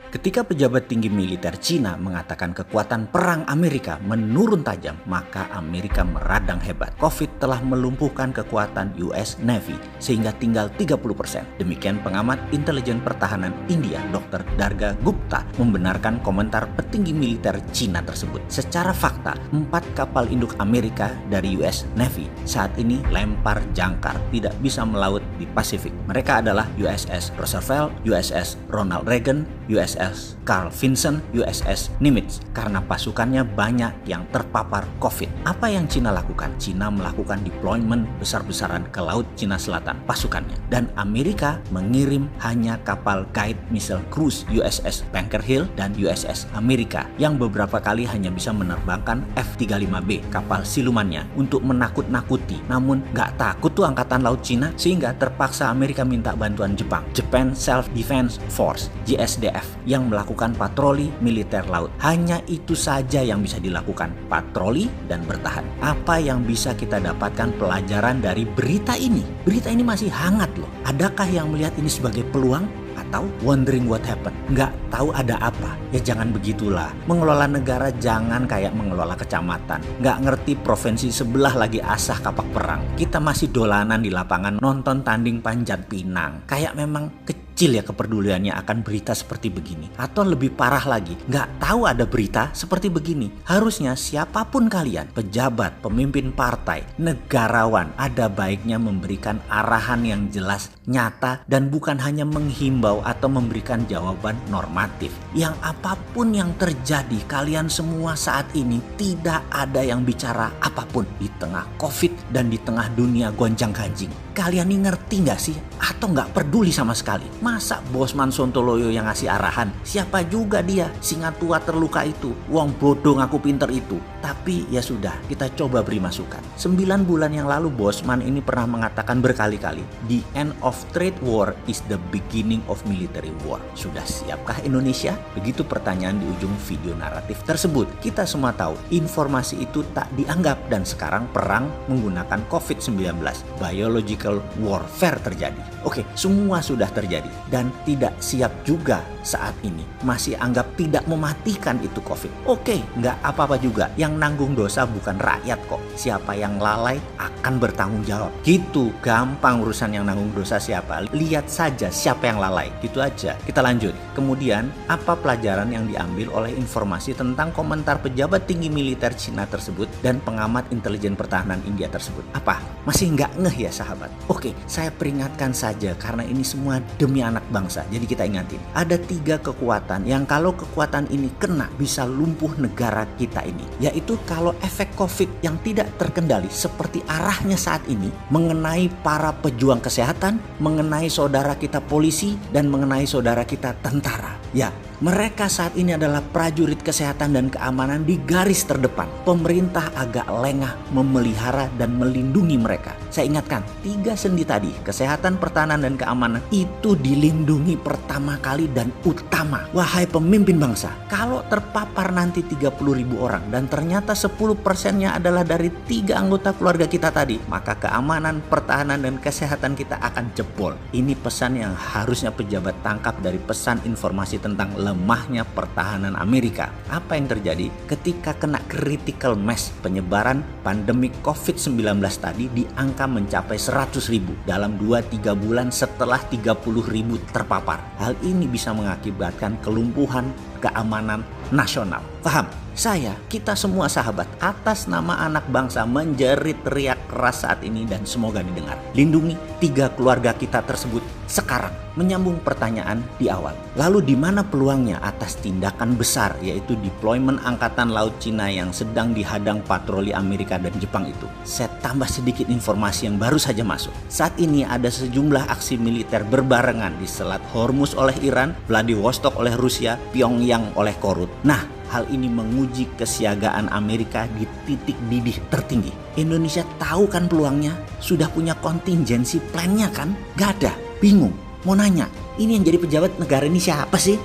Ketika pejabat tinggi militer Cina mengatakan kekuatan perang Amerika menurun tajam, maka Amerika meradang hebat. COVID telah melumpuhkan kekuatan US Navy sehingga tinggal 30%. Demikian pengamat intelijen pertahanan India, Dr. Darga Gupta, membenarkan komentar petinggi militer Cina tersebut. Secara fakta, 4 kapal induk Amerika dari US Navy saat ini lempar jangkar, tidak bisa melaut di Pasifik. Mereka adalah USS Roosevelt, USS Ronald Reagan, USS Carl Vinson, USS Nimitz, karena pasukannya banyak yang terpapar COVID. Apa yang Cina lakukan? Cina melakukan deployment besar-besaran ke Laut Cina Selatan pasukannya, dan Amerika mengirim hanya kapal guide missile cruise USS Bunker Hill dan USS Amerika yang beberapa kali hanya bisa menerbangkan F-35B, kapal silumannya, untuk menakut-nakuti. Namun nggak takut tuh angkatan laut Cina, sehingga terpaksa Amerika minta bantuan Jepang, Japan Self-Defense Force, JSDF, yang melakukan patroli militer laut. Hanya itu saja yang bisa dilakukan, patroli dan bertahan. Apa yang bisa kita dapatkan pelajaran dari berita ini? Berita ini masih hangat loh. Adakah yang melihat ini sebagai peluang? Atau wondering what happened, nggak tahu ada apa? Ya jangan begitulah. Mengelola negara jangan kayak mengelola kecamatan. Nggak ngerti provinsi sebelah lagi asah kapak perang. Kita masih dolanan di lapangan nonton tanding panjat pinang. Kayak memang kecil ya kepeduliannya akan berita seperti begini. Atau lebih parah lagi, nggak tahu ada berita seperti begini. Harusnya siapapun kalian, pejabat, pemimpin partai, negarawan, ada baiknya memberikan arahan yang jelas, nyata, dan bukan hanya menghimbau atau memberikan jawaban normatif. Yang apapun yang terjadi, kalian semua saat ini tidak ada yang bicara apapun di tengah COVID dan di tengah dunia gonjang-ganjing. Kalian ini ngerti nggak sih? Atau nggak peduli sama sekali? Masa Bosman Sontoloyo yang ngasih arahan? Siapa juga dia? Singa tua terluka itu, wong bodoh ngaku pinter itu. Tapi ya sudah, kita coba beri masukan. 9 bulan yang lalu Bosman ini pernah mengatakan berkali-kali, the end of trade war is the beginning of military war. Sudah siapkah Indonesia? Begitu pertanyaan di ujung video naratif tersebut. Kita semua tahu informasi itu tak dianggap, dan sekarang perang menggunakan COVID-19. Biological warfare terjadi. Oke, semua sudah terjadi dan tidak siap juga saat ini. Masih anggap tidak mematikan itu COVID. Oke, nggak apa-apa juga. Yang nanggung dosa bukan rakyat kok. Siapa yang lalai akan bertanggung jawab. Gitu, gampang urusan yang nanggung dosa siapa. Lihat saja siapa yang lalai. Gitu aja. Kita lanjut. Kemudian, apa pelajaran yang diambil oleh informasi tentang komentar pejabat tinggi militer Cina tersebut dan pengamat intelijen pertahanan India tersebut? Apa? Masih nggak ngeh ya sahabat? Oke, saya peringatkan saja karena ini semua demi anak bangsa. Jadi kita ingatin, ada 3 kekuatan yang kalau kekuatan ini kena bisa lumpuh negara kita ini. Yaitu kalau efek COVID yang tidak terkendali seperti arahnya saat ini mengenai para pejuang kesehatan, mengenai saudara kita polisi, dan mengenai saudara kita tentara. Ya, mereka saat ini adalah prajurit kesehatan dan keamanan di garis terdepan. Pemerintah agak lengah memelihara dan melindungi mereka. Saya ingatkan, 3 sendi tadi, kesehatan, pertahanan, dan keamanan, itu dilindungi pertama kali dan utama. Wahai pemimpin bangsa, kalau terpapar nanti 30.000 orang dan ternyata 10%-nya adalah dari 3 anggota keluarga kita tadi, maka keamanan, pertahanan, dan kesehatan kita akan jebol. Ini pesan yang harusnya pejabat tangkap dari pesan informasi tentang lemahnya pertahanan Amerika. Apa yang terjadi ketika kena critical mass penyebaran pandemi COVID-19 tadi di angka mencapai 100.000 dalam 2-3 bulan setelah 30.000 terpapar. Hal ini bisa mengakibatkan kelumpuhan keamanan nasional. Paham? Saya, kita semua sahabat, atas nama anak bangsa menjerit teriak keras saat ini dan semoga didengar. Lindungi 3 keluarga kita tersebut sekarang. Menyambung pertanyaan di awal. Lalu di mana peluangnya atas tindakan besar, yaitu deployment angkatan laut Cina yang sedang dihadang patroli Amerika dan Jepang itu? Saya tambah sedikit informasi yang baru saja masuk. Saat ini ada sejumlah aksi militer berbarengan di Selat Hormuz oleh Iran, Vladivostok oleh Rusia, Pyongyang oleh Korut. Nah, hal ini menguji kesiagaan Amerika di titik didih tertinggi. Indonesia tahu kan peluangnya? Sudah punya contingency plan-nya kan? Gak ada. Bingung. Mau nanya, ini yang jadi pejabat negara ini siapa sih?